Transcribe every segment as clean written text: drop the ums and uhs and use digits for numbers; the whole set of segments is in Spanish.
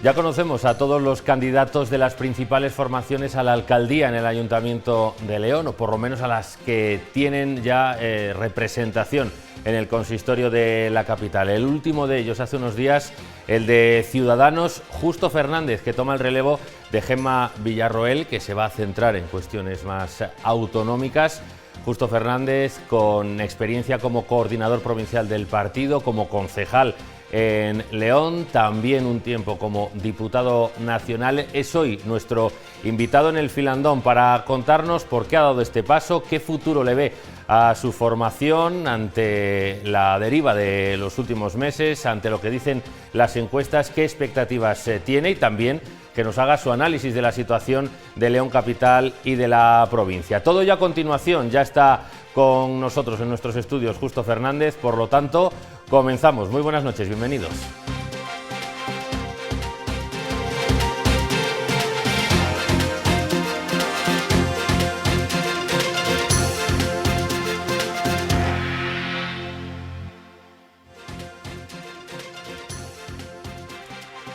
Ya conocemos a todos los candidatos de las principales formaciones a la alcaldía en el Ayuntamiento de León, o por lo menos a las que tienen ya representación en el consistorio de la capital. El último de ellos hace unos días, el de Ciudadanos, Justo Fernández, que toma el relevo de Gemma Villarroel, que se va a centrar en cuestiones más autonómicas. Justo Fernández, con experiencia como coordinador provincial del partido, como concejal en León, también un tiempo como diputado nacional, es hoy nuestro invitado en el Filandón para contarnos por qué ha dado este paso, qué futuro le ve a su formación ante la deriva de los últimos meses, ante lo que dicen las encuestas, qué expectativas tiene y también que nos haga su análisis de la situación de León Capital y de la provincia. Todo ya a continuación, ya está con nosotros en nuestros estudios Justo Fernández, por lo tanto, comenzamos. Muy buenas noches, bienvenidos.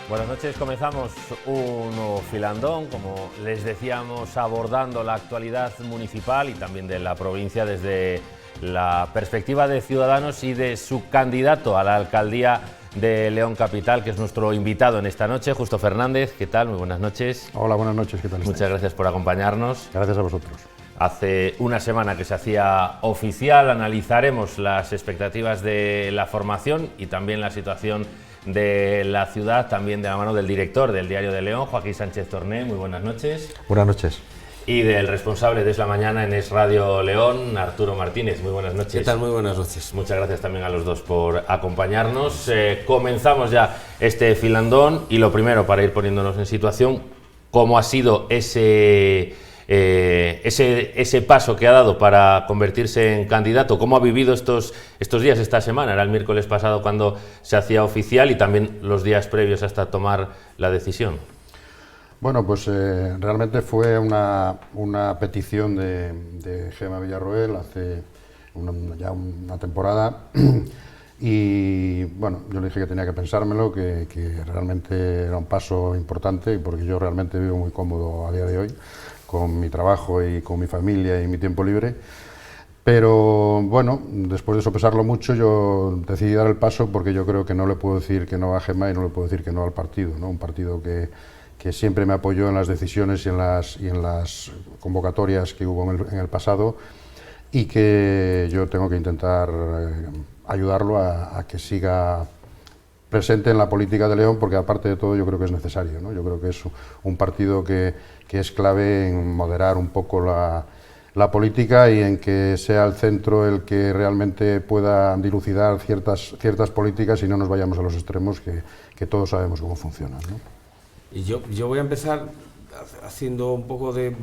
Buenas noches, comenzamos un nuevo Filandón, como les decíamos, abordando la actualidad municipal y también de la provincia desde la perspectiva de Ciudadanos y de su candidato a la alcaldía de León Capital, que es nuestro invitado en esta noche, Justo Fernández. ¿Qué tal? Muy buenas noches. Hola, buenas noches, ¿qué tal estáis? Muchas gracias por acompañarnos. Gracias a vosotros. Hace una semana que se hacía oficial, analizaremos las expectativas de la formación y también la situación de la ciudad, también de la mano del director del Diario de León, Joaquín Sánchez Torné. Muy buenas noches. Buenas noches. Y del responsable de Es la Mañana en Es Radio León, Arturo Martínez. Muy buenas noches. ¿Qué tal? Muy buenas noches. Muchas gracias también a los dos por acompañarnos. Comenzamos ya este Filandón y lo primero, para ir poniéndonos en situación, ¿cómo ha sido ese paso que ha dado para convertirse en candidato? ¿Cómo ha vivido estos días, esta semana? Era el miércoles pasado cuando se hacía oficial y también los días previos hasta tomar la decisión. Bueno, pues realmente fue una petición de Gemma Villarroel hace ya una temporada y bueno, yo le dije que tenía que pensármelo, que realmente era un paso importante, porque yo realmente vivo muy cómodo a día de hoy con mi trabajo y con mi familia y mi tiempo libre. Pero bueno, después de sopesarlo mucho, yo decidí dar el paso porque yo creo que no le puedo decir que no a Gemma y no le puedo decir que no al partido, ¿no? Un partido que siempre me apoyó en las decisiones y en las convocatorias que hubo en el pasado, y que yo tengo que intentar ayudarlo a que siga presente en la política de León, porque aparte de todo yo creo que es necesario, ¿no? Yo creo que es un partido que es clave en moderar un poco la política y en que sea el centro el que realmente pueda dilucidar ciertas políticas y no nos vayamos a los extremos que todos sabemos cómo funcionan, ¿no? Y yo voy a empezar haciendo un poco de,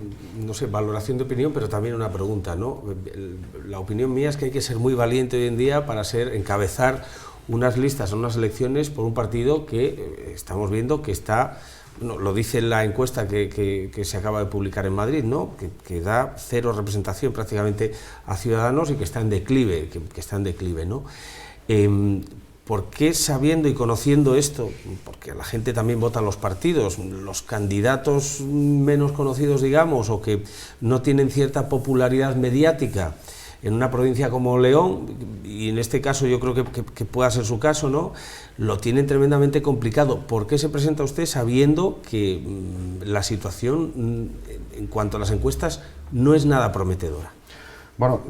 no sé, valoración de opinión, pero también una pregunta, ¿no? La opinión mía es que hay que ser muy valiente hoy en día para encabezar unas listas, unas elecciones por un partido que estamos viendo que está, no, lo dice la encuesta que se acaba de publicar en Madrid, ¿no? Que da cero representación prácticamente a Ciudadanos y que está en declive, ¿no? ¿Por qué, sabiendo y conociendo esto, porque la gente también vota en los partidos, los candidatos menos conocidos, digamos, o que no tienen cierta popularidad mediática en una provincia como León, y en este caso yo creo que pueda ser su caso, ¿no?, lo tienen tremendamente complicado? ¿Por qué se presenta usted sabiendo que la situación en cuanto a las encuestas no es nada prometedora? Bueno,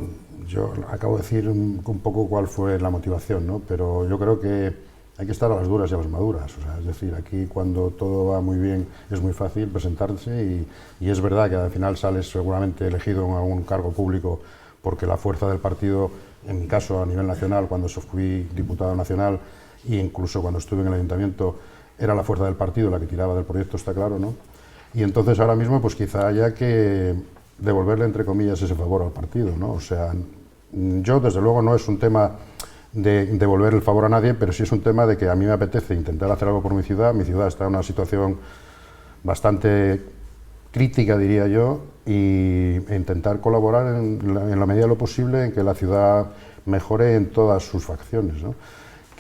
yo acabo de decir un poco cuál fue la motivación, ¿no? Pero yo creo que hay que estar a las duras y a las maduras. O sea, es decir, aquí cuando todo va muy bien es muy fácil presentarse y es verdad que al final sales seguramente elegido en algún cargo público porque la fuerza del partido, en mi caso a nivel nacional, cuando fui diputado nacional e incluso cuando estuve en el ayuntamiento, era la fuerza del partido la que tiraba del proyecto, está claro, ¿no? Y entonces ahora mismo pues quizá haya que devolverle, entre comillas, ese favor al partido, ¿no? O sea, yo desde luego no es un tema de devolver el favor a nadie, pero sí es un tema de que a mí me apetece intentar hacer algo por mi ciudad. Mi ciudad está en una situación bastante crítica, diría yo, e intentar colaborar en la medida de lo posible en que la ciudad mejore en todas sus facciones, ¿no?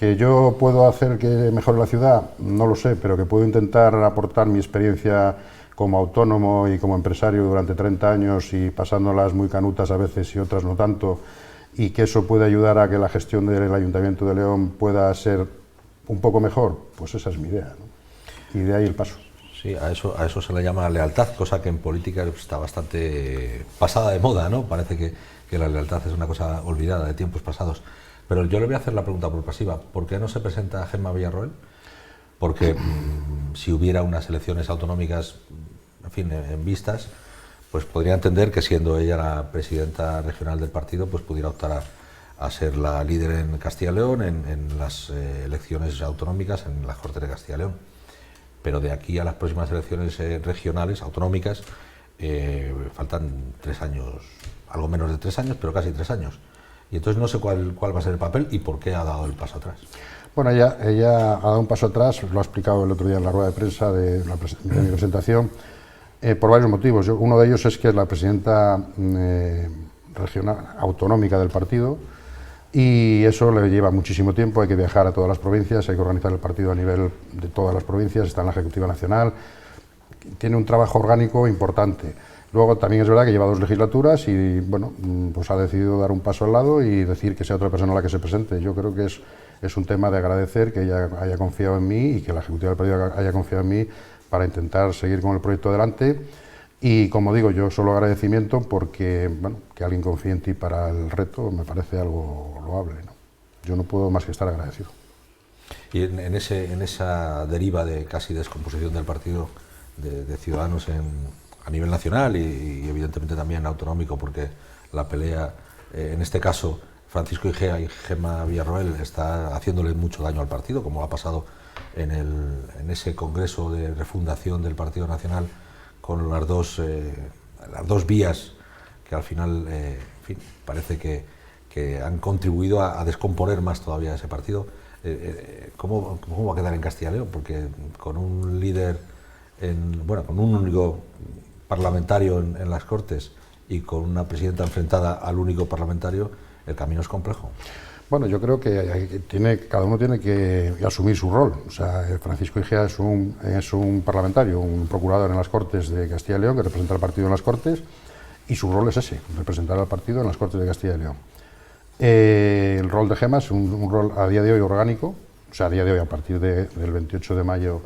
¿Que yo puedo hacer que mejore la ciudad? No lo sé, pero que puedo intentar aportar mi experiencia como autónomo y como empresario durante 30 años y pasándolas muy canutas a veces y otras no tanto, y que eso puede ayudar a que la gestión del Ayuntamiento de León pueda ser un poco mejor, pues esa es mi idea, ¿no? Y de ahí el paso. Sí, a eso se le llama lealtad, cosa que en política está bastante pasada de moda, ¿no? Parece que la lealtad es una cosa olvidada de tiempos pasados. Pero yo le voy a hacer la pregunta por pasiva. ¿Por qué no se presenta Gemma Villarroel? Porque si hubiera unas elecciones autonómicas, en fin, en vistas, pues podría entender que siendo ella la presidenta regional del partido, pues pudiera optar a ser la líder en Castilla y León, en las elecciones autonómicas, en las Cortes de Castilla y León. Pero de aquí a las próximas elecciones regionales, autonómicas, faltan 3 años, algo menos de 3 años, pero casi 3 años. Y entonces no sé cuál va a ser el papel y por qué ha dado el paso atrás. Bueno, ella ha dado un paso atrás, lo ha explicado el otro día en la rueda de prensa de mi presentación, por varios motivos. Uno de ellos es que es la presidenta regional autonómica del partido, y eso le lleva muchísimo tiempo. Hay que viajar a todas las provincias, hay que organizar el partido a nivel de todas las provincias, está en la Ejecutiva Nacional, tiene un trabajo orgánico importante. Luego también es verdad que lleva 2 legislaturas y bueno, pues ha decidido dar un paso al lado y decir que sea otra persona la que se presente. Yo creo que es un tema de agradecer que ella haya confiado en mí y que la Ejecutiva del partido haya confiado en mí para intentar seguir con el proyecto adelante. Y como digo, yo solo agradecimiento porque, bueno, que alguien confíe en ti para el reto me parece algo loable, ¿no? Yo no puedo más que estar agradecido. Y en esa deriva de casi descomposición del partido de Ciudadanos a nivel nacional y evidentemente también autonómico, porque la pelea, en este caso, Francisco Igea y Gemma Villarroel está haciéndole mucho daño al partido, como ha pasado en ese congreso de refundación del Partido Nacional, con las dos vías que al final, en fin, parece que han contribuido a descomponer más todavía ese partido. ¿Cómo va a quedar en Castilla y León? Porque con un líder, con un único parlamentario en las Cortes y con una presidenta enfrentada al único parlamentario, el camino es complejo. Bueno, yo creo que cada uno tiene que asumir su rol. O sea, Francisco Igea es un parlamentario, un procurador en las Cortes de Castilla y León, que representa al partido en las Cortes, y su rol es ese, representar al partido en las Cortes de Castilla y León. El rol de Gemma es un rol a día de hoy orgánico, o sea, a día de hoy, a partir del 28 de mayo,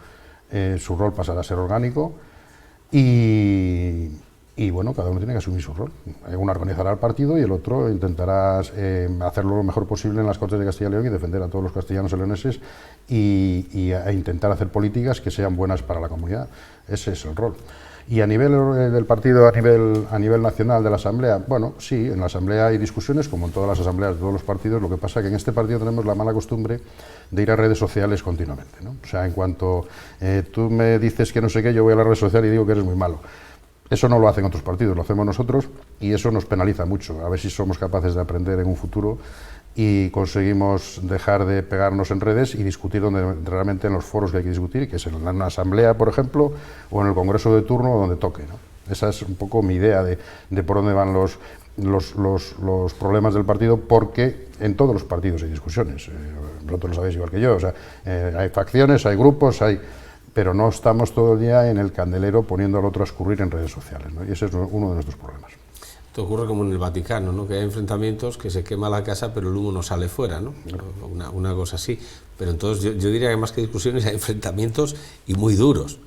su rol pasará a ser orgánico, y bueno, cada uno tiene que asumir su rol. Uno organizará el partido y el otro intentará hacerlo lo mejor posible en las Cortes de Castilla y León y defender a todos los castellanos y leoneses e intentar hacer políticas que sean buenas para la comunidad. Ese es el rol. Y a nivel del partido, a nivel nacional de la Asamblea, bueno, sí, en la Asamblea hay discusiones, como en todas las asambleas de todos los partidos. Lo que pasa es que en este partido tenemos la mala costumbre de ir a redes sociales continuamente, ¿no? O sea, en cuanto tú me dices que no sé qué, yo voy a la red social y digo que eres muy malo. Eso no lo hacen otros partidos, lo hacemos nosotros, y eso nos penaliza mucho. A ver si somos capaces de aprender en un futuro y conseguimos dejar de pegarnos en redes y discutir realmente en los foros que hay que discutir, que es en una asamblea, por ejemplo, o en el congreso de turno, donde toque, ¿no? Esa es un poco mi idea de por dónde van los problemas del partido, porque en todos los partidos hay discusiones. Vosotros lo sabéis igual que yo. O sea, hay facciones, hay grupos, pero no estamos todo el día en el candelero poniendo al otro a escurrir en redes sociales, ¿no? Y ese es uno de nuestros problemas. Esto ocurre como en el Vaticano, ¿no? Que hay enfrentamientos, que se quema la casa pero el humo no sale fuera, ¿no? Una cosa así. Pero entonces yo diría que más que discusiones hay enfrentamientos y muy duros.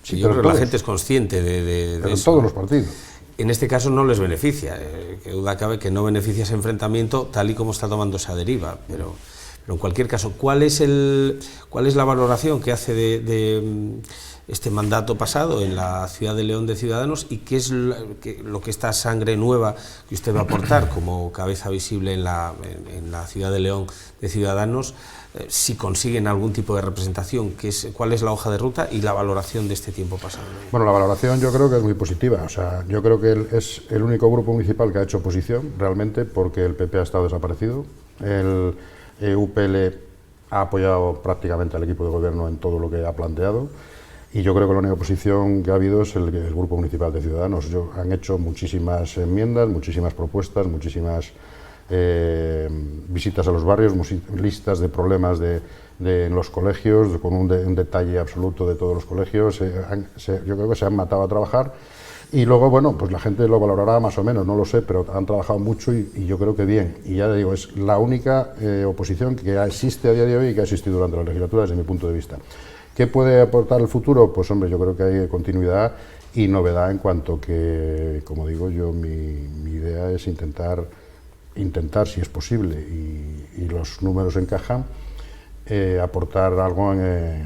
Sí, yo creo que la gente es consciente de pero eso. En todos los partidos. En este caso no les beneficia, que duda cabe que no beneficia ese enfrentamiento tal y como está tomando esa deriva, pero en cualquier caso, ¿cuál es la valoración que hace de este mandato pasado en la ciudad de León de Ciudadanos, y qué es lo que esta sangre nueva que usted va a aportar como cabeza visible en la ciudad de León de Ciudadanos, si consiguen algún tipo de representación, cuál es la hoja de ruta y la valoración de este tiempo pasado? Bueno, la valoración yo creo que es muy positiva. O sea, yo creo que es el único grupo municipal que ha hecho oposición realmente, porque el PP ha estado desaparecido. El UPL ha apoyado prácticamente al equipo de gobierno en todo lo que ha planteado, y yo creo que la única oposición que ha habido es el Grupo Municipal de Ciudadanos. Han hecho muchísimas enmiendas, muchísimas propuestas, muchísimas visitas a los barrios, listas de problemas en los colegios, con un detalle absoluto de todos los colegios. Yo creo que se han matado a trabajar. Y luego, bueno, pues la gente lo valorará más o menos, no lo sé, pero han trabajado mucho y yo creo que bien. Y ya digo, es la única oposición que existe a día de hoy y que ha existido durante la legislatura desde mi punto de vista. ¿Qué puede aportar el futuro? Pues hombre, yo creo que hay continuidad y novedad en cuanto que, como digo yo, mi idea es intentar, si es posible, y los números encajan, aportar algo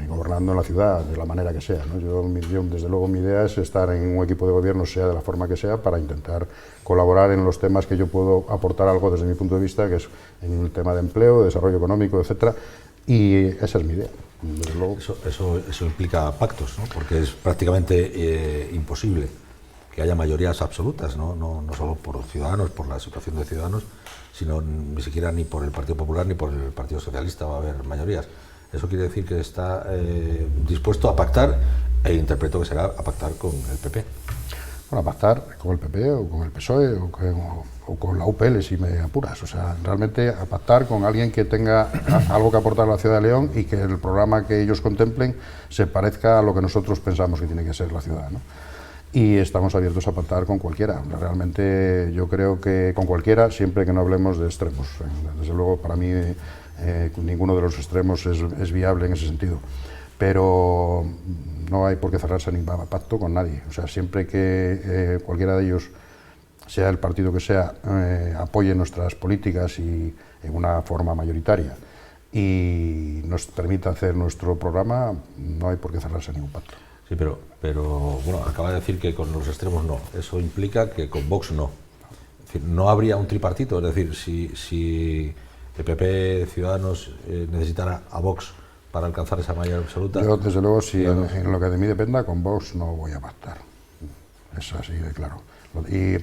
gobernando en la ciudad, de la manera que sea, ¿no? Yo, desde luego, mi idea es estar en un equipo de gobierno, sea de la forma que sea, para intentar colaborar en los temas que yo puedo aportar algo desde mi punto de vista, que es en el tema de empleo, de desarrollo económico, etcétera, y esa es mi idea. Desde luego. Eso implica pactos, ¿no? Porque es prácticamente imposible que haya mayorías absolutas, ¿no? No solo por Ciudadanos, por la situación de Ciudadanos, sino ni siquiera ni por el Partido Popular ni por el Partido Socialista va a haber mayorías. Eso quiere decir que está dispuesto a pactar, e interpreto que será a pactar con el PP. Bueno, a pactar con el PP o con el PSOE o con la UPL, si me apuras. O sea, realmente a pactar con alguien que tenga algo que aportar a la ciudad de León y que el programa que ellos contemplen se parezca a lo que nosotros pensamos que tiene que ser la ciudad, ¿no? Y estamos abiertos a pactar con cualquiera. Realmente yo creo que con cualquiera, siempre que no hablemos de extremos. Desde luego, para mí, ninguno de los extremos es viable en ese sentido. Pero no hay por qué cerrarse ningún pacto con nadie. O sea, siempre que cualquiera de ellos, sea el partido que sea, apoye nuestras políticas y en una forma mayoritaria y nos permita hacer nuestro programa, no hay por qué cerrarse ningún pacto. Sí, pero bueno, acaba de decir que con los extremos no. Eso implica que con Vox no. Es decir, no habría un tripartito. Es decir, si el PP, Ciudadanos, necesitara a Vox para alcanzar esa mayoría absoluta. Yo, desde luego, si en lo que de mí dependa, con Vox no voy a pactar. Es así de claro.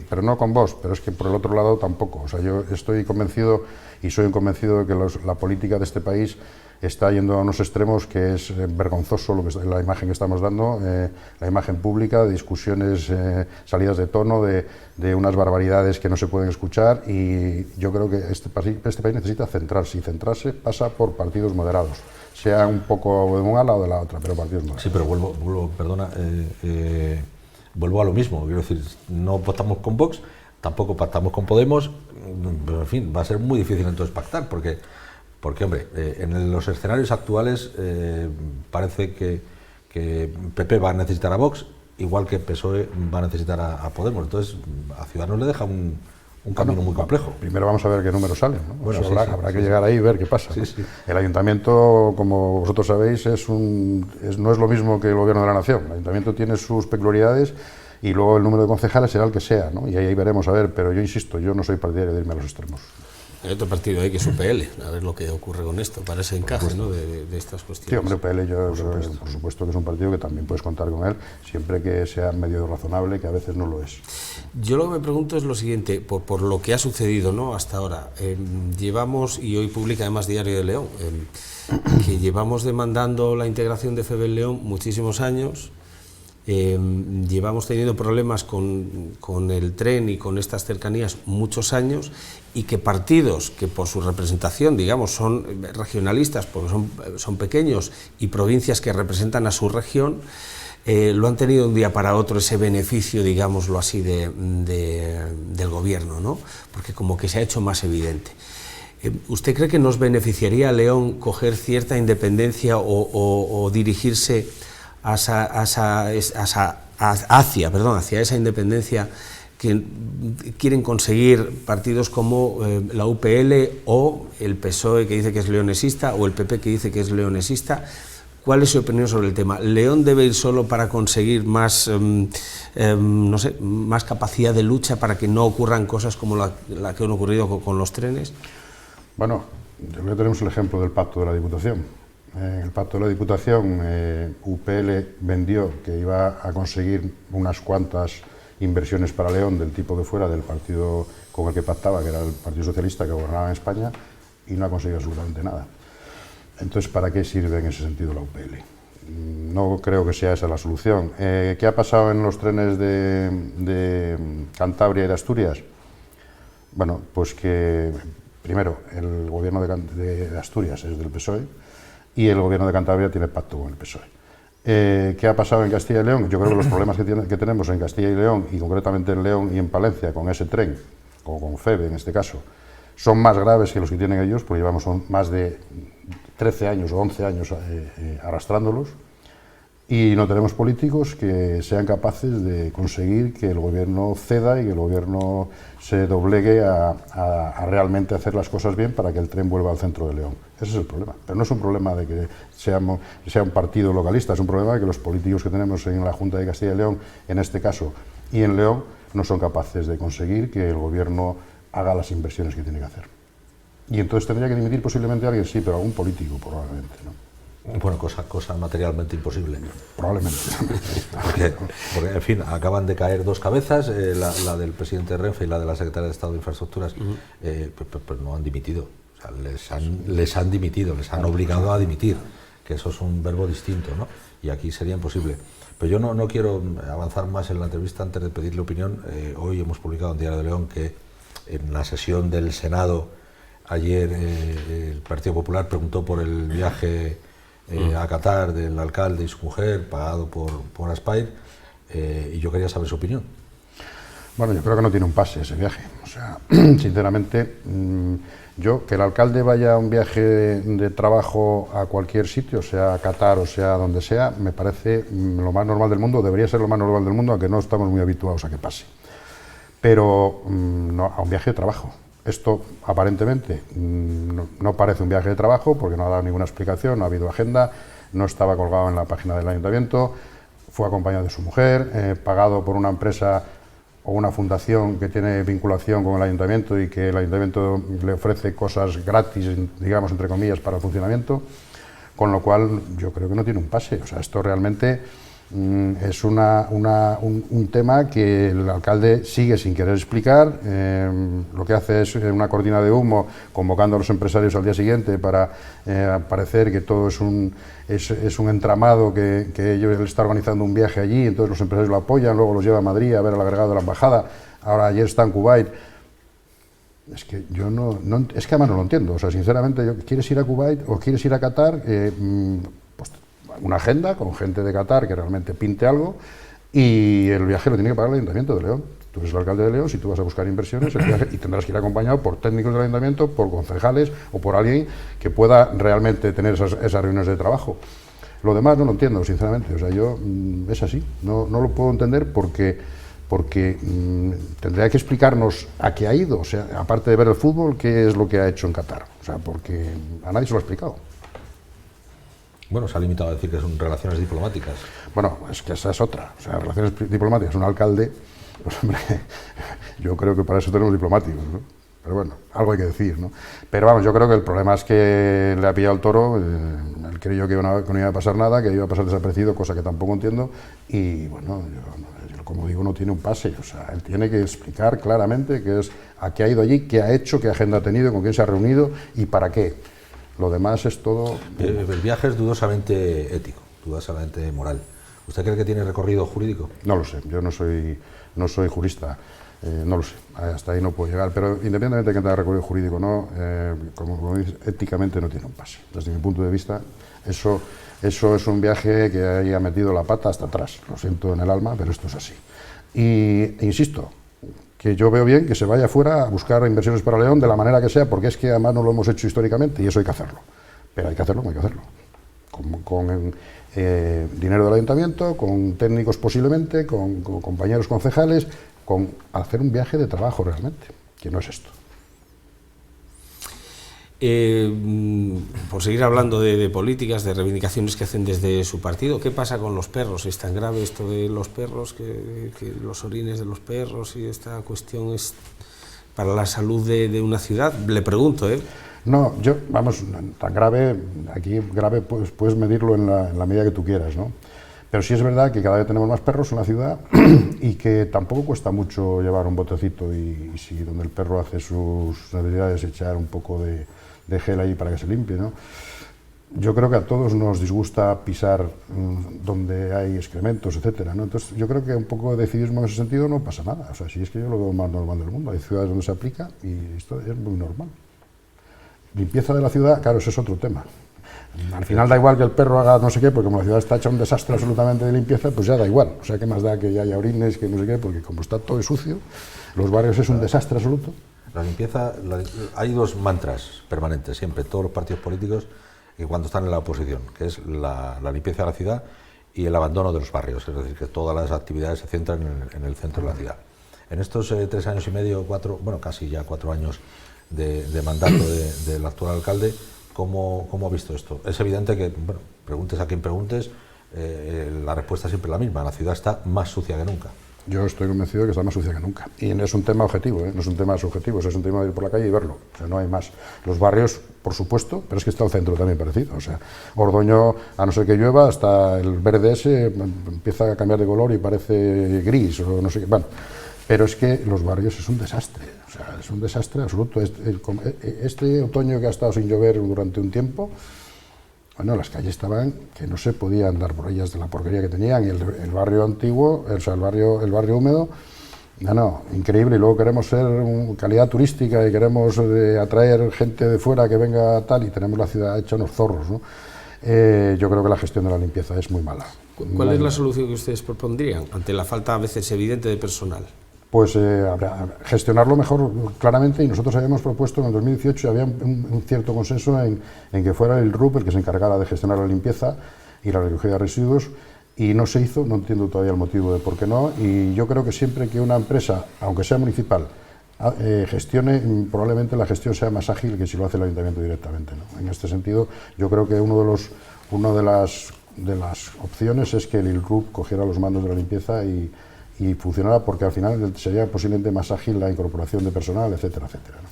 Pero no con Vox, pero es que por el otro lado tampoco. O sea, yo estoy convencido y soy convencido de que la política de este país está yendo a unos extremos que es vergonzoso la imagen que estamos dando, la imagen pública, de discusiones salidas de tono, de unas barbaridades que no se pueden escuchar, y yo creo que este país necesita centrarse, y centrarse pasa por partidos moderados, sea un poco de una o de la otra, pero partidos moderados. Sí, pero vuelvo a lo mismo, quiero decir, no votamos con Vox, tampoco pactamos con Podemos, pero en fin, va a ser muy difícil entonces pactar, porque hombre, en los escenarios actuales parece que PP va a necesitar a Vox, igual que PSOE va a necesitar a Podemos. Entonces, a Ciudadanos le deja un camino muy complejo. Primero vamos a ver qué números salen, ¿no? Bueno, habrá que llegar ahí y ver qué pasa. Sí, sí. El ayuntamiento, como vosotros sabéis, no es lo mismo que el gobierno de la nación. El ayuntamiento tiene sus peculiaridades y luego el número de concejales será el que sea, ¿no? Y ahí veremos a ver, pero yo insisto, yo no soy partidario de irme a los extremos. Hay otro partido ahí que es UPL, a ver lo que ocurre con esto, para ese encaje, ¿no?, de estas cuestiones. Sí, hombre, UPL yo creo, por supuesto que es un partido que también puedes contar con él, siempre que sea medio razonable, que a veces no lo es. Yo lo que me pregunto es lo siguiente, por lo que ha sucedido, ¿no?, hasta ahora. Llevamos, y hoy publica además Diario de León, que llevamos demandando la integración de FEB en León muchísimos años. Llevamos teniendo problemas con el tren y con estas cercanías muchos años, y que partidos que por su representación, digamos, son regionalistas porque son pequeños, y provincias que representan a su región, lo han tenido de un día para otro ese beneficio, digámoslo así, del gobierno, ¿no?, porque como que se ha hecho más evidente. ¿Usted cree que nos beneficiaría a León coger cierta independencia o dirigirse hacia esa independencia que quieren conseguir partidos como la UPL o el PSOE, que dice que es leonesista, o el PP, que dice que es leonesista? ¿Cuál es su opinión sobre el tema? ¿León debe ir solo para conseguir más, no sé, más capacidad de lucha para que no ocurran cosas como la que han ocurrido con los trenes? Bueno, yo creo que tenemos el ejemplo del pacto de la Diputación. En el pacto de la Diputación, UPL vendió que iba a conseguir unas cuantas inversiones para León del tipo que fuera del partido con el que pactaba, que era el Partido Socialista que gobernaba en España, y no ha conseguido absolutamente nada. Entonces, ¿para qué sirve en ese sentido la UPL? No creo que sea esa la solución. ¿Qué ha pasado en los trenes de Cantabria y de Asturias? Bueno, pues que primero el gobierno de Asturias es del PSOE y el gobierno de Cantabria tiene pacto con el PSOE. ¿Qué ha pasado en Castilla y León? Yo creo que los problemas que tenemos en Castilla y León, y concretamente en León y en Palencia, con ese tren, o con FEVE en este caso, son más graves que los que tienen ellos, porque llevamos más de 13 años o 11 años arrastrándolos, y no tenemos políticos que sean capaces de conseguir que el gobierno ceda y que el gobierno se doblegue a realmente hacer las cosas bien para que el tren vuelva al centro de León. Ese es el problema. Pero no es un problema de que sea un partido localista, es un problema de que los políticos que tenemos en la Junta de Castilla y León, en este caso, y en León, no son capaces de conseguir que el gobierno haga las inversiones que tiene que hacer. Y entonces tendría que dimitir posiblemente alguien, sí, pero algún político probablemente, ¿no? Bueno, cosa materialmente imposible. Probablemente. Porque, en fin, acaban de caer dos cabezas, la del presidente de Renfe y la de la secretaria de Estado de Infraestructuras, pues no han dimitido. O sea, les han dimitido, les han obligado a dimitir, que eso es un verbo distinto, ¿no? Y aquí sería imposible. Pero yo no quiero avanzar más en la entrevista antes de pedirle opinión. Hoy hemos publicado en Diario de León que en la sesión del Senado ayer el Partido Popular preguntó por el viaje a Qatar del alcalde y su mujer, pagado por Aspire, y yo quería saber su opinión. Bueno, yo creo que no tiene un pase ese viaje. O sea, sinceramente, yo que el alcalde vaya a un viaje de trabajo a cualquier sitio, sea a Qatar o sea donde sea, me parece lo más normal del mundo, debería ser lo más normal del mundo, aunque no estamos muy habituados a que pase. Pero no, a un viaje de trabajo. Esto aparentemente no parece un viaje de trabajo porque no ha dado ninguna explicación, no ha habido agenda, no estaba colgado en la página del ayuntamiento, fue acompañado de su mujer, pagado por una empresa o una fundación que tiene vinculación con el ayuntamiento y que el ayuntamiento le ofrece cosas gratis, digamos, entre comillas, para el funcionamiento, con lo cual yo creo que no tiene un pase. O sea, esto realmente es un tema que el alcalde sigue sin querer explicar. Lo que hace es una cortina de humo, convocando a los empresarios al día siguiente para parecer que todo es un entramado, que él está organizando un viaje allí, entonces los empresarios lo apoyan, luego los lleva a Madrid a ver al agregado de la embajada, ahora ayer está en Kuwait. Es que yo es que además no lo entiendo. O sea, sinceramente, ¿quieres ir a Kuwait o quieres ir a Qatar? Pues una agenda con gente de Qatar que realmente pinte algo, y el viaje lo tiene que pagar el Ayuntamiento de León. Tú eres el alcalde de León, si tú vas a buscar inversiones, el viaje, y tendrás que ir acompañado por técnicos del Ayuntamiento, por concejales o por alguien que pueda realmente tener esas reuniones de trabajo. Lo demás no lo entiendo, sinceramente. O sea, yo es así, no lo puedo entender porque tendría que explicarnos a qué ha ido, o sea, aparte de ver el fútbol, qué es lo que ha hecho en Qatar. O sea, porque a nadie se lo ha explicado. Bueno, se ha limitado a decir que son relaciones diplomáticas. Bueno, es que esa es otra. O sea, relaciones diplomáticas, un alcalde, pues hombre, yo creo que para eso tenemos diplomáticos, ¿no? Pero bueno, algo hay que decir, ¿no? Pero vamos, yo creo que el problema es que le ha pillado el toro, él creyó que no iba a pasar nada, que iba a pasar desaparecido, cosa que tampoco entiendo, y bueno, yo como digo, no tiene un pase. O sea, él tiene que explicar claramente qué es, a qué ha ido allí, qué ha hecho, qué agenda ha tenido, con quién se ha reunido y para qué. Lo demás es todo... El viaje es dudosamente ético, dudosamente moral. ¿Usted cree que tiene recorrido jurídico? No lo sé, yo no soy jurista, no lo sé, hasta ahí no puedo llegar, pero independientemente de que tenga recorrido jurídico o no, como dices, éticamente no tiene un pase. Desde mi punto de vista, eso es un viaje que haya metido la pata hasta atrás, lo siento en el alma, pero esto es así. E insisto, que yo veo bien que se vaya fuera a buscar inversiones para León de la manera que sea, porque es que además no lo hemos hecho históricamente y eso hay que hacerlo. Pero hay que hacerlo, hay que hacerlo. Con dinero del ayuntamiento, con técnicos posiblemente, con compañeros concejales, con hacer un viaje de trabajo realmente, que no es esto. Por seguir hablando de políticas, de reivindicaciones que hacen desde su partido, ¿qué pasa con los perros? ¿Es tan grave esto de los perros, que los orines de los perros y esta cuestión es para la salud de una ciudad? Le pregunto, ¿eh? No, vamos, tan grave, aquí grave pues, puedes medirlo en la medida que tú quieras, ¿no? Pero sí es verdad que cada vez tenemos más perros en la ciudad y que tampoco cuesta mucho llevar un botecito y si donde el perro hace sus necesidades echar un poco de gel ahí para que se limpie, ¿no? yo creo que a todos nos disgusta pisar donde hay excrementos, etcétera, ¿no? Entonces, yo creo que un poco de civismo en ese sentido no pasa nada. O sea, si es que yo lo veo más normal del mundo. Hay ciudades donde se aplica y esto es muy normal. Limpieza de la ciudad, claro, ese es otro tema. Al final da igual que el perro haga no sé qué, porque como la ciudad está hecha un desastre absolutamente de limpieza, pues ya da igual. O sea, ¿qué más da que haya orines, que no sé qué? Porque como está todo sucio, los barrios es un desastre absoluto. La limpieza, hay dos mantras permanentes siempre, todos los partidos políticos, y cuando están en la oposición, que es la limpieza de la ciudad y el abandono de los barrios, es decir, que todas las actividades se centran en el centro de la ciudad. En estos 3 años y medio, 4, bueno, casi ya 4 años de mandato del actual alcalde, ¿cómo ha visto esto? Es evidente que, bueno, preguntes a quien preguntes, la respuesta es siempre la misma, la ciudad está más sucia que nunca. Yo estoy convencido de que está más sucia que nunca. Y no es un tema objetivo, no es un tema subjetivo, es un tema de ir por la calle y verlo. O sea, no hay más. Los barrios, por supuesto, pero es que está el centro también parecido. O sea, Ordoño, a no ser que llueva, hasta el verde ese empieza a cambiar de color y parece gris o no sé qué. Bueno, pero es que los barrios es un desastre. O sea, es un desastre absoluto. Este otoño que ha estado sin llover durante un tiempo, bueno, las calles estaban que no se podía andar por ellas de la porquería que tenían, y el barrio antiguo, o sea, el barrio húmedo, no, increíble. Y luego queremos ser calidad turística y queremos atraer gente de fuera que venga tal, y tenemos la ciudad hecha unos zorros, ¿no? Yo creo que la gestión de la limpieza es muy mala. ¿Cuál es la solución que ustedes propondrían ante la falta a veces evidente de personal? Pues gestionarlo mejor, claramente, y nosotros habíamos propuesto en el 2018, había un cierto consenso en que fuera el RUP el que se encargara de gestionar la limpieza y la recogida de residuos, y no se hizo. No entiendo todavía el motivo de por qué no, y yo creo que siempre que una empresa, aunque sea municipal, gestione, probablemente la gestión sea más ágil que si lo hace el ayuntamiento directamente, ¿no? En este sentido, yo creo que una de las opciones es que el RUP cogiera los mandos de la limpieza y funcionara, porque al final sería posiblemente más ágil la incorporación de personal, etcétera, etcétera, ¿no?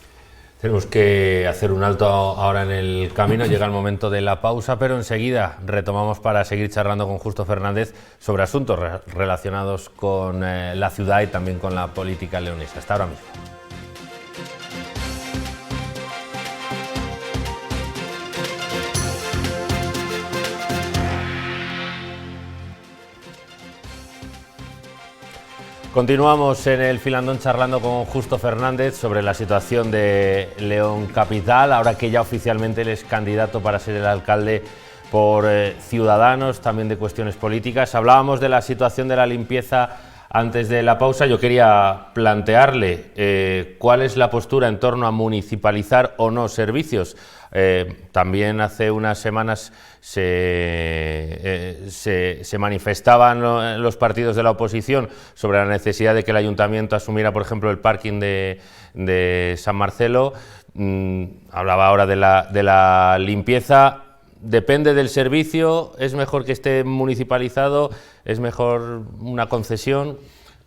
Tenemos que hacer un alto ahora en el camino, llega el momento de la pausa, pero enseguida retomamos para seguir charlando con Justo Fernández sobre asuntos relacionados con la ciudad y también con la política leonesa. Hasta ahora mismo. Continuamos en el Filandón charlando con Justo Fernández sobre la situación de León Capital, ahora que ya oficialmente él es candidato para ser el alcalde por Ciudadanos, también de cuestiones políticas. Hablábamos de la situación de la limpieza antes de la pausa. Yo quería plantearle cuál es la postura en torno a municipalizar o no servicios. También hace unas semanas se manifestaban los partidos de la oposición sobre la necesidad de que el ayuntamiento asumiera, por ejemplo, el parking de San Marcelo. Hablaba ahora de la limpieza. ¿Depende del servicio? ¿Es mejor que esté municipalizado? ¿Es mejor una concesión?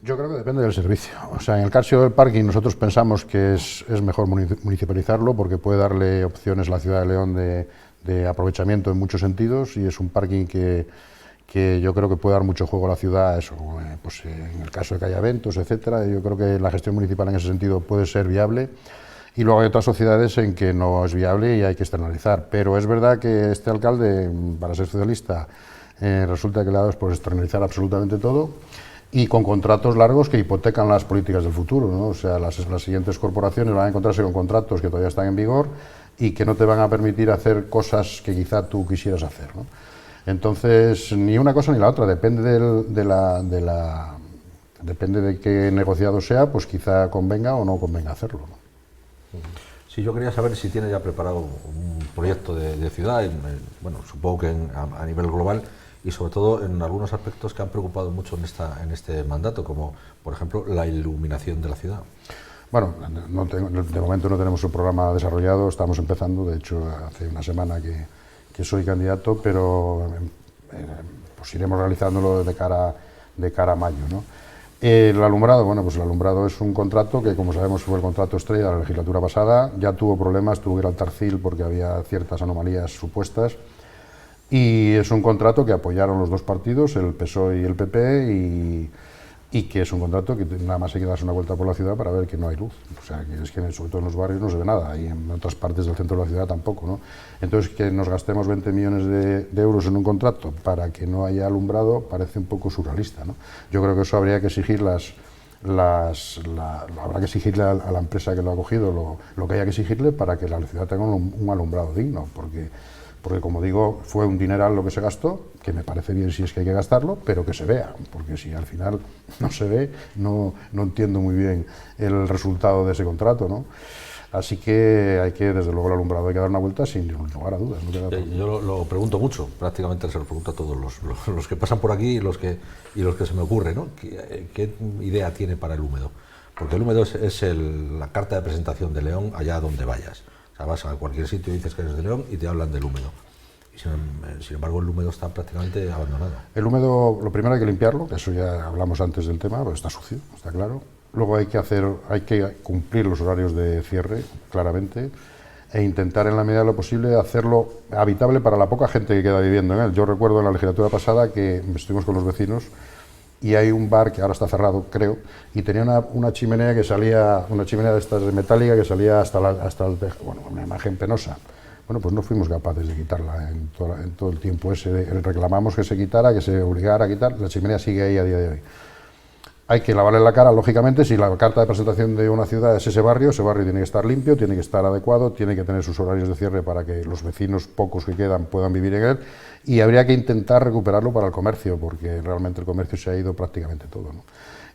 Yo creo que depende del servicio. O sea, en el caso del parking nosotros pensamos que es mejor municipalizarlo, porque puede darle opciones a la ciudad de León de aprovechamiento en muchos sentidos, y es un parking que yo creo que puede dar mucho juego a la ciudad. Eso, pues en el caso de que haya eventos, etcétera, yo creo que la gestión municipal en ese sentido puede ser viable. Y luego hay otras sociedades en que no es viable y hay que externalizar. Pero es verdad que este alcalde, para ser socialista, resulta que le ha dado por externalizar absolutamente todo, y con contratos largos que hipotecan las políticas del futuro, ¿no? O sea, las siguientes corporaciones van a encontrarse con contratos que todavía están en vigor y que no te van a permitir hacer cosas que quizá tú quisieras hacer, ¿no? Entonces, ni una cosa ni la otra, depende depende de qué negociado sea, pues quizá convenga o no convenga hacerlo, ¿no? Sí, yo quería saber si tiene ya preparado un proyecto de ciudad, bueno, supongo que a nivel global, y sobre todo en algunos aspectos que han preocupado mucho en este mandato, como por ejemplo la iluminación de la ciudad. Bueno, de momento no tenemos un programa desarrollado, estamos empezando. De hecho, hace una semana que soy candidato, pero pues iremos realizándolo de cara a mayo, ¿no? El alumbrado, bueno, pues el alumbrado es un contrato que, como sabemos, fue el contrato estrella de la legislatura pasada. Ya tuvo problemas, tuvo que ir al Tarcil porque había ciertas anomalías supuestas, y es un contrato que apoyaron los dos partidos, el PSOE y el PP, y y que es un contrato que nada más hay que darse una vuelta por la ciudad para ver que no hay luz. O sea, que es que sobre todo en los barrios no se ve nada, y en otras partes del centro de la ciudad tampoco, ¿no? Entonces, que nos gastemos 20 millones de euros en un contrato para que no haya alumbrado parece un poco surrealista, ¿no? Yo creo que eso habría que exigir habrá que exigirle a la empresa que lo ha cogido lo que haya que exigirle para que la ciudad tenga un alumbrado digno, porque como digo, fue un dineral lo que se gastó, que me parece bien si es que hay que gastarlo, pero que se vea, porque si al final no se ve, no entiendo muy bien el resultado de ese contrato, ¿no? Así que hay que, desde luego, el alumbrado hay que dar una vuelta sin lugar a dudas. No queda yo lo pregunto mucho, prácticamente se lo pregunto a todos los que pasan por aquí y los que se me ocurre, ¿no? ¿Qué idea tiene para el húmedo? Porque el húmedo es la carta de presentación de León allá donde vayas. O sea, vas a cualquier sitio y dices que eres de León y te hablan del húmedo. Y sin embargo, el húmedo está prácticamente abandonado. El húmedo, lo primero hay que limpiarlo, que eso ya hablamos antes del tema, pero está sucio, está claro. Luego hay que cumplir los horarios de cierre, claramente, e intentar en la medida de lo posible hacerlo habitable para la poca gente que queda viviendo en él. Yo recuerdo en la legislatura pasada que estuvimos con los vecinos y hay un bar que ahora está cerrado, creo, y tenía una chimenea que salía, una chimenea de estas de metálica que salía hasta el techo, bueno, una imagen penosa. Bueno, pues no fuimos capaces de quitarla en todo el tiempo ese. Reclamamos que se quitara, que se obligara a quitar, la chimenea sigue ahí a día de hoy. Hay que lavarle la cara, lógicamente, si la carta de presentación de una ciudad es ese barrio tiene que estar limpio, tiene que estar adecuado, tiene que tener sus horarios de cierre para que los vecinos, pocos que quedan, puedan vivir en él, y habría que intentar recuperarlo para el comercio, porque realmente el comercio se ha ido prácticamente todo, ¿no?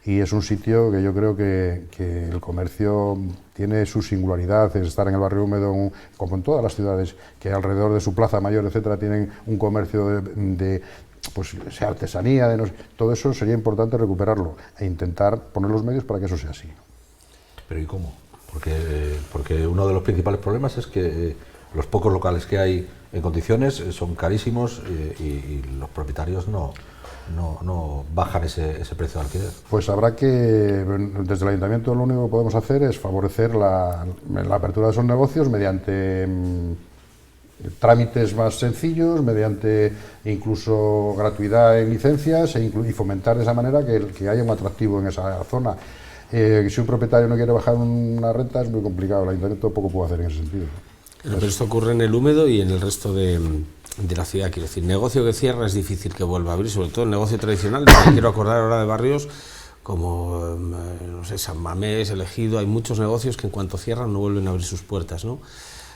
Y es un sitio que yo creo que el comercio tiene su singularidad, es estar en el barrio húmedo, como en todas las ciudades, que alrededor de su plaza mayor, etcétera, tienen un comercio pues sea artesanía, todo eso sería importante recuperarlo e intentar poner los medios para que eso sea así. Pero ¿y cómo? Porque uno de los principales problemas es que los pocos locales que hay en condiciones son carísimos y los propietarios no bajan ese precio de alquiler. Pues habrá que, desde el Ayuntamiento, lo único que podemos hacer es favorecer la apertura de esos negocios mediante trámites más sencillos, mediante incluso gratuidad en licencias y fomentar de esa manera que haya un atractivo en esa zona. Si un propietario no quiere bajar una renta es muy complicado, el Ayuntamiento poco puede hacer en ese sentido. Pero esto ocurre en el húmedo y en el resto de la ciudad, quiero decir, negocio que cierra es difícil que vuelva a abrir, sobre todo el negocio tradicional. Quiero acordar ahora de barrios como, no sé, San Mamés, El Ejido, hay muchos negocios que en cuanto cierran no vuelven a abrir sus puertas, ¿no?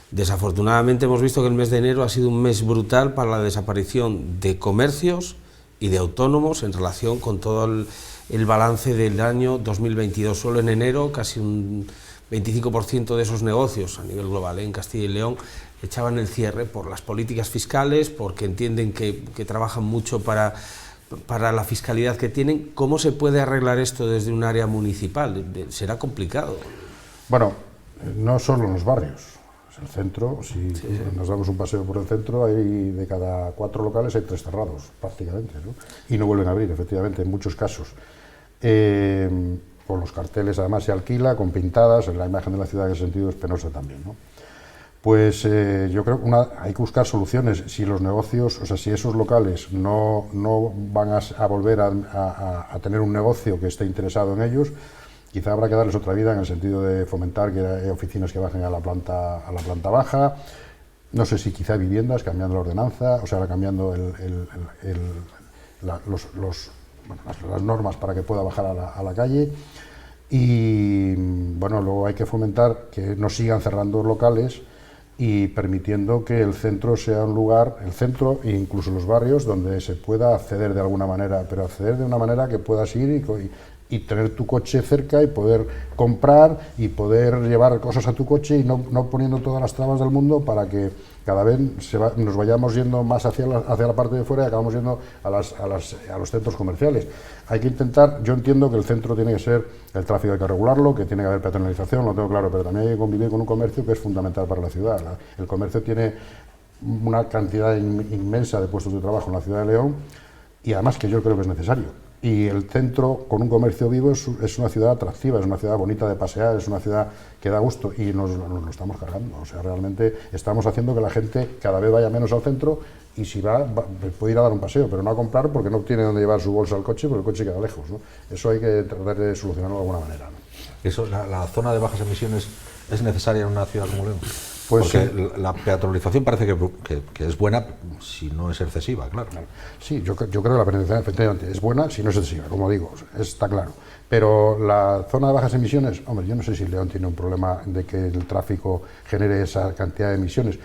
Desafortunadamente hemos visto que el mes de enero ha sido un mes brutal para la desaparición de comercios y de autónomos en relación con todo el balance del año 2022. Solo en enero casi un 25% de esos negocios a nivel global, en Castilla y León, echaban el cierre por las políticas fiscales, porque entienden que trabajan mucho para la fiscalidad que tienen. ¿Cómo se puede arreglar esto desde un área municipal? Será complicado. Bueno, no solo en los barrios. El centro, si nos damos un paseo por el centro, hay de cada 4 locales hay 3 cerrados, prácticamente, ¿no? Y no vuelven a abrir, efectivamente, en muchos casos. Con los carteles, además, se alquila, con pintadas, la imagen de la ciudad en ese sentido es penosa también, ¿no? Pues yo creo que hay que buscar soluciones. Si los negocios, o sea, si esos locales no van a volver a tener un negocio que esté interesado en ellos, quizá habrá que darles otra vida en el sentido de fomentar que haya oficinas que bajen a la planta baja, no sé si quizá viviendas, cambiando la ordenanza, o sea, cambiando las normas para que pueda bajar a la calle. Y bueno, luego hay que fomentar que no sigan cerrando locales y permitiendo que el centro sea un lugar, el centro e incluso los barrios, donde se pueda acceder de alguna manera, pero acceder de una manera que puedas ir y tener tu coche cerca y poder comprar y poder llevar cosas a tu coche y no poniendo todas las trabas del mundo para que cada vez nos vayamos yendo más hacia la parte de fuera y acabamos yendo a los centros comerciales. Hay que intentar, yo entiendo que el centro tiene que ser, el tráfico hay que regularlo, que tiene que haber peatonalización, lo tengo claro, pero también hay que convivir con un comercio que es fundamental para la ciudad. El comercio tiene una cantidad inmensa de puestos de trabajo en la ciudad de León y además que yo creo que es necesario. Y el centro, con un comercio vivo, es una ciudad atractiva, es una ciudad bonita de pasear, es una ciudad que da gusto, y nos lo estamos cargando. O sea, realmente estamos haciendo que la gente cada vez vaya menos al centro, y si va, puede ir a dar un paseo, pero no a comprar, porque no tiene dónde llevar su bolsa al coche, porque el coche queda lejos, ¿no? Eso hay que tratar de solucionarlo de alguna manera, ¿no? Eso, la zona de bajas emisiones es necesaria en una ciudad como León. Pues porque sí. La peatonalización parece que es buena si no es excesiva, claro. Sí, yo creo que la penetración efectivamente es buena si no es excesiva, como digo, está claro. Pero la zona de bajas emisiones, hombre, yo no sé si León tiene un problema de que el tráfico genere esa cantidad de emisiones.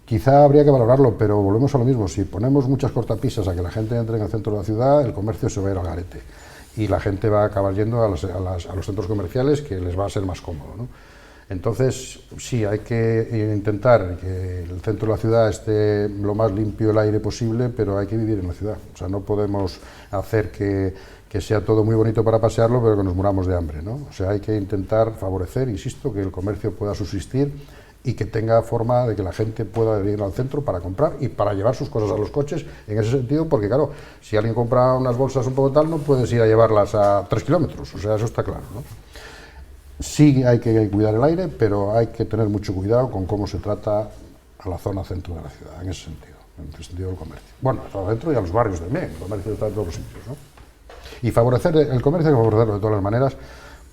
Quizá habría que valorarlo, pero volvemos a lo mismo. Si ponemos muchas cortapisas a que la gente entre en el centro de la ciudad, el comercio se va a ir al garete. Y la gente va a acabar yendo a los centros comerciales, que les va a ser más cómodo, ¿no? Entonces, sí, hay que intentar que el centro de la ciudad esté lo más limpio el aire posible, pero hay que vivir en la ciudad. O sea, no podemos hacer que sea todo muy bonito para pasearlo, pero que nos muramos de hambre, ¿no? O sea, hay que intentar favorecer, insisto, que el comercio pueda subsistir y que tenga forma de que la gente pueda ir al centro para comprar y para llevar sus cosas a los coches, en ese sentido, porque claro, si alguien compra unas bolsas un poco tal, no puedes ir a llevarlas a 3 kilómetros, o sea, eso está claro, ¿no? Sí hay que cuidar el aire, pero hay que tener mucho cuidado con cómo se trata a la zona centro de la ciudad, en ese sentido, en el sentido del comercio. Bueno, a la zona centro y a los barrios también, el comercio está en todos los sitios, ¿no? Y favorecer el comercio, hay que favorecerlo de todas las maneras,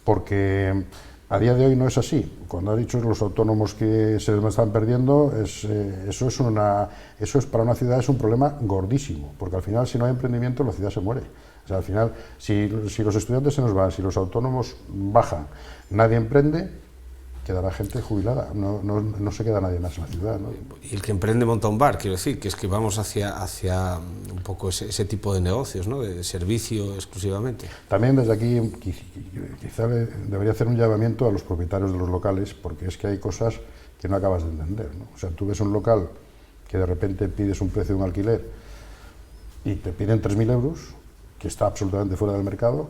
porque a día de hoy no es así. Cuando ha dicho los autónomos que se están perdiendo, eso es para una ciudad es un problema gordísimo, porque al final si no hay emprendimiento la ciudad se muere. O sea, al final, si los estudiantes se nos van, si los autónomos bajan, nadie emprende, quedará gente jubilada, no se queda nadie más en la ciudad, ¿no? Y el que emprende monta un bar, quiero decir, que es que vamos hacia un poco ese tipo de negocios, ¿no? De servicio exclusivamente. También desde aquí quizá debería hacer un llamamiento a los propietarios de los locales, porque es que hay cosas que no acabas de entender, ¿no? O sea, tú ves un local que de repente pides un precio de un alquiler y te piden 3.000 euros, que está absolutamente fuera del mercado,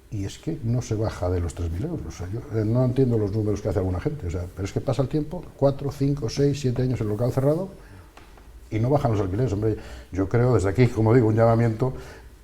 y es que no se baja de los 3.000 euros. O sea, yo no entiendo los números que hace alguna gente, o sea, pero es que pasa el tiempo, 4, 5, 6, 7 años el local cerrado y no bajan los alquileres. Hombre, yo creo desde aquí, como digo, un llamamiento,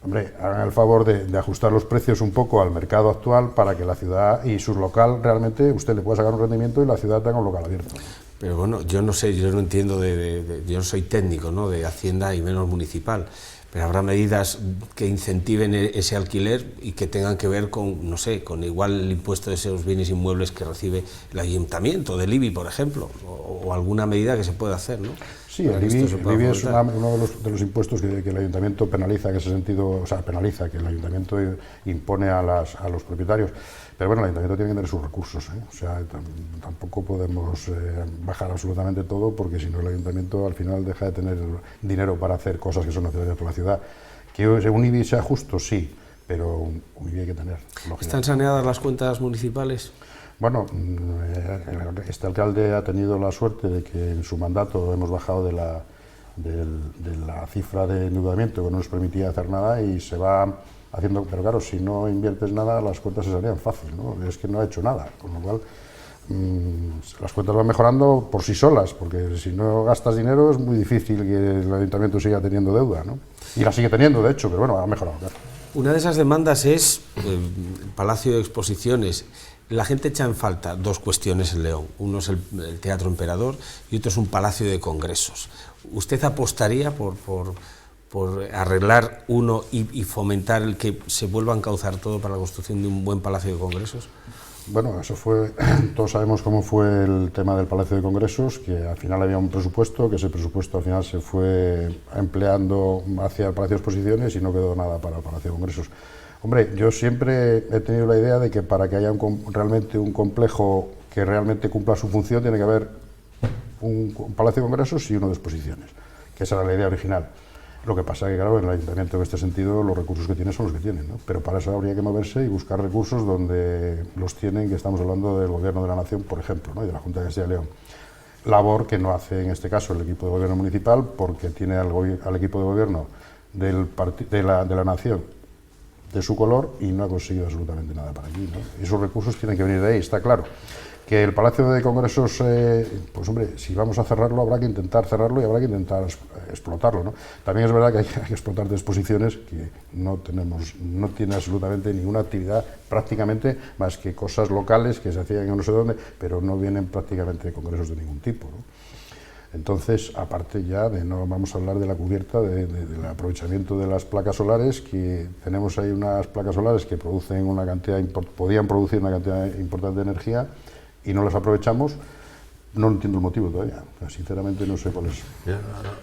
hombre, hagan el favor de ajustar los precios un poco al mercado actual para que la ciudad y su local realmente usted le pueda sacar un rendimiento y la ciudad tenga un local abierto. Pero bueno, yo no sé, yo no entiendo yo no soy técnico, ¿no?, de Hacienda y menos municipal, pero habrá medidas que incentiven ese alquiler y que tengan que ver con, no sé, con igual el impuesto de esos bienes inmuebles que recibe el ayuntamiento, del IBI, por ejemplo, o alguna medida que se pueda hacer, ¿no? Sí, el IBI es uno de los impuestos que el ayuntamiento penaliza en ese sentido, o sea, penaliza, que el ayuntamiento impone a los propietarios. Pero bueno, el ayuntamiento tiene que tener sus recursos, ¿eh? O sea, tampoco podemos bajar absolutamente todo, porque si no el ayuntamiento al final deja de tener dinero para hacer cosas que son necesarias para la ciudad. ¿Que un IBI sea justo? Sí, pero un IBI hay que tener. ¿Están saneadas las cuentas municipales? Bueno, este alcalde ha tenido la suerte de que en su mandato hemos bajado de la cifra de endeudamiento que no nos permitía hacer nada, y se va haciendo, pero claro, si no inviertes nada, las cuentas se salían fácil, ¿no? Es que no ha hecho nada, con lo cual las cuentas van mejorando por sí solas, porque si no gastas dinero es muy difícil que el ayuntamiento siga teniendo deuda, ¿no? Y la sigue teniendo, de hecho, pero bueno, ha mejorado, claro. Una de esas demandas es el Palacio de Exposiciones. La gente echa en falta dos cuestiones en León. Uno es el Teatro Emperador y otro es un Palacio de Congresos. ¿Usted apostaría por arreglar uno y fomentar el que se vuelva a encauzar todo para la construcción de un buen Palacio de Congresos? Bueno, eso fue, todos sabemos cómo fue el tema del Palacio de Congresos, que al final había un presupuesto, que ese presupuesto al final se fue empleando hacia el Palacio de Exposiciones y no quedó nada para el Palacio de Congresos. Hombre, yo siempre he tenido la idea de que para que haya realmente un complejo que realmente cumpla su función, tiene que haber un Palacio de Congresos y uno de Exposiciones, que esa era la idea original. Lo que pasa es que, claro, en el ayuntamiento en este sentido los recursos que tiene son los que tienen, ¿no? Pero para eso habría que moverse y buscar recursos donde los tienen, que estamos hablando del Gobierno de la Nación, por ejemplo, ¿no? Y de la Junta de Castilla y León. Labor que no hace en este caso el equipo de gobierno municipal, porque tiene al equipo de gobierno de la Nación de su color y no ha conseguido absolutamente nada para allí, ¿no? Y esos recursos tienen que venir de ahí, está claro. Que el Palacio de Congresos, pues hombre, si vamos a cerrarlo habrá que intentar cerrarlo y habrá que intentar explotarlo, ¿no? También es verdad que hay que explotar de exposiciones que no tiene absolutamente ninguna actividad prácticamente más que cosas locales que se hacían en no sé dónde, pero no vienen prácticamente de congresos de ningún tipo, ¿no? Entonces, aparte ya de no vamos a hablar de la cubierta, del aprovechamiento de las placas solares, que tenemos ahí unas placas solares que producen una cantidad, podían producir una cantidad importante de energía y no las aprovechamos. No entiendo el motivo todavía, sinceramente no sé cuál es.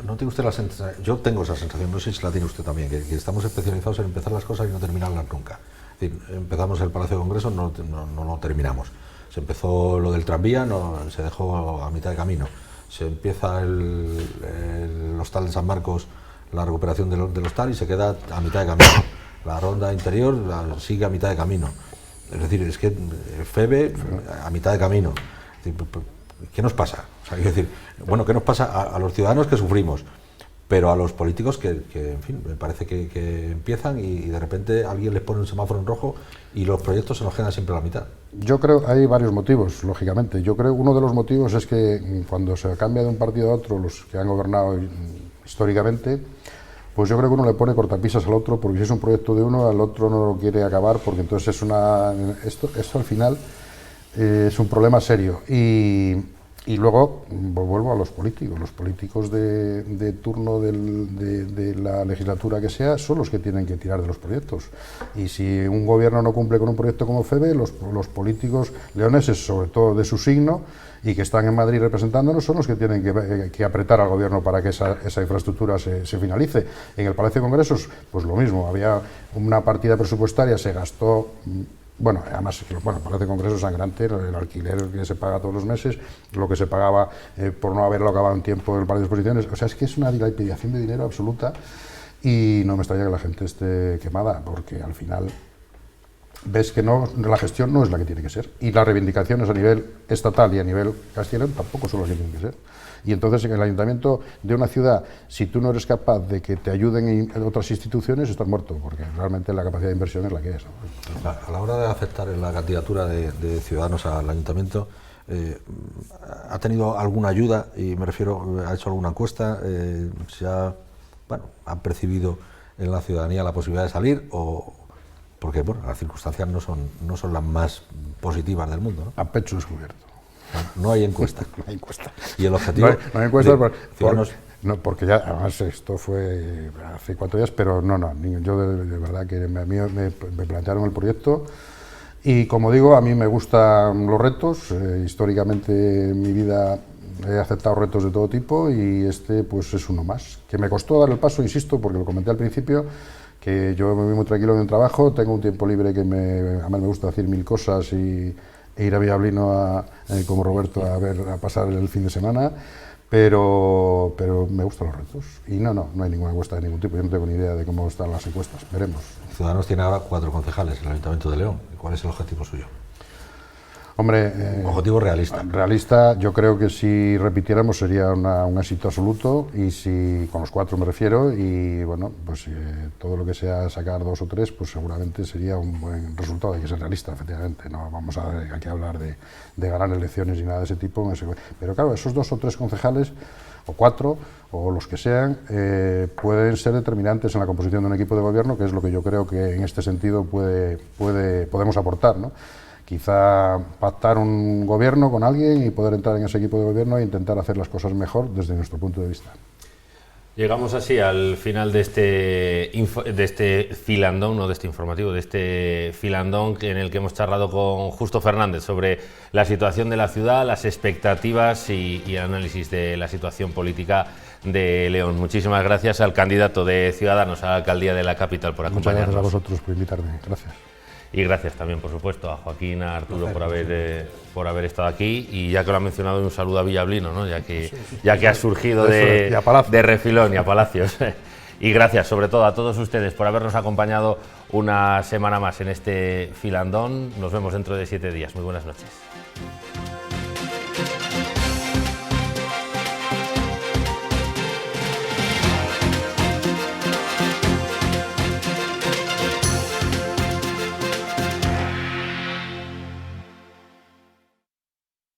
¿No tiene usted la sensación? Yo tengo esa sensación, no sé si la tiene usted también, que estamos especializados en empezar las cosas y no terminarlas nunca. Es decir, empezamos el Palacio de Congresos, no lo terminamos. Se empezó lo del tranvía, se dejó a mitad de camino. Se empieza el hostal de San Marcos, la recuperación del hostal, y se queda a mitad de camino. La ronda interior sigue a mitad de camino. Es decir, es que FEBE a mitad de camino. Es decir, ¿qué nos pasa? O sea, es decir, bueno, ¿qué nos pasa a los ciudadanos que sufrimos? Pero a los políticos que en fin, me parece que empiezan y de repente alguien les pone un semáforo en rojo y los proyectos se nos quedan siempre a la mitad. Yo creo que hay varios motivos, lógicamente. Yo creo que uno de los motivos es que cuando se cambia de un partido a otro, los que han gobernado históricamente, pues yo creo que uno le pone cortapisas al otro, porque si es un proyecto de uno, al otro no lo quiere acabar, porque entonces es esto al final es un problema serio. Y luego vuelvo a los políticos de turno de la legislatura que sea son los que tienen que tirar de los proyectos. Y si un gobierno no cumple con un proyecto como FEBE, los políticos leoneses, sobre todo de su signo, y que están en Madrid representándonos, son los que tienen que apretar al gobierno para que esa infraestructura se finalice. En el Palacio de Congresos, pues lo mismo, había una partida presupuestaria, se gastó. Bueno, además, el Palacio de Congresos sangrante, el alquiler que se paga todos los meses, lo que se pagaba por no haberlo acabado en tiempo en el Palacio de Exposiciones. O sea, es que es una dilapidación de dinero absoluta y no me extraña que la gente esté quemada, porque al final ves que la gestión no es la que tiene que ser. Y las reivindicaciones a nivel estatal y a nivel castellano tampoco son las que tienen que ser. Y entonces en el ayuntamiento de una ciudad, si tú no eres capaz de que te ayuden en otras instituciones, estás muerto, porque realmente la capacidad de inversión es la que es, ¿no? A la hora de aceptar la candidatura de Ciudadanos al ayuntamiento, ¿ha tenido alguna ayuda? Y me refiero, ¿ha hecho alguna encuesta? ¿Han percibido en la ciudadanía la posibilidad de salir? Porque las circunstancias no son las más positivas del mundo, ¿no? A pecho descubierto. No hay encuesta. No hay encuesta. Y el objetivo. No hay encuestas Ciudadanos. porque ya, además, esto fue hace 4 días, pero yo de verdad que me plantearon el proyecto y, como digo, a mí me gustan los retos. Históricamente en mi vida he aceptado retos de todo tipo y este pues es uno más. Que me costó dar el paso, insisto, porque lo comenté al principio, que yo me voy muy tranquilo en el trabajo, tengo un tiempo libre que además me gusta decir 1000 cosas e ir a Villablino como Roberto a pasar el fin de semana, pero me gustan los retos. Y no hay ninguna encuesta de ningún tipo, yo no tengo ni idea de cómo están las encuestas, veremos. Ciudadanos tiene ahora 4 concejales en el Ayuntamiento de León. ¿Cuál es el objetivo suyo? Hombre, objetivo realista. Realista, yo creo que si repitiéramos sería un éxito absoluto, y si con los 4 me refiero, y bueno, pues todo lo que sea sacar 2 o 3, pues seguramente sería un buen resultado. Hay que ser realista, efectivamente, no vamos aquí a hablar de ganar elecciones ni nada de ese tipo, pero claro, esos 2 o 3 concejales, o 4, o los que sean, pueden ser determinantes en la composición de un equipo de gobierno, que es lo que yo creo que en este sentido podemos aportar, ¿no? Quizá pactar un gobierno con alguien y poder entrar en ese equipo de gobierno e intentar hacer las cosas mejor desde nuestro punto de vista. Llegamos así al final de este filandón, no de este informativo, de este filandón en el que hemos charlado con Justo Fernández sobre la situación de la ciudad, las expectativas y el análisis de la situación política de León. Muchísimas gracias al candidato de Ciudadanos a la alcaldía de la capital por acompañarnos. Muchas gracias a vosotros por invitarme. Gracias. Y gracias también, por supuesto, a Joaquín, a Arturo por haber estado aquí. Y ya que lo ha mencionado, un saludo a Villablino, ¿no? ya que ha surgido de refilón, y a Palacios. Y gracias, sobre todo, a todos ustedes por habernos acompañado una semana más en este filandón. Nos vemos dentro de 7 días. Muy buenas noches.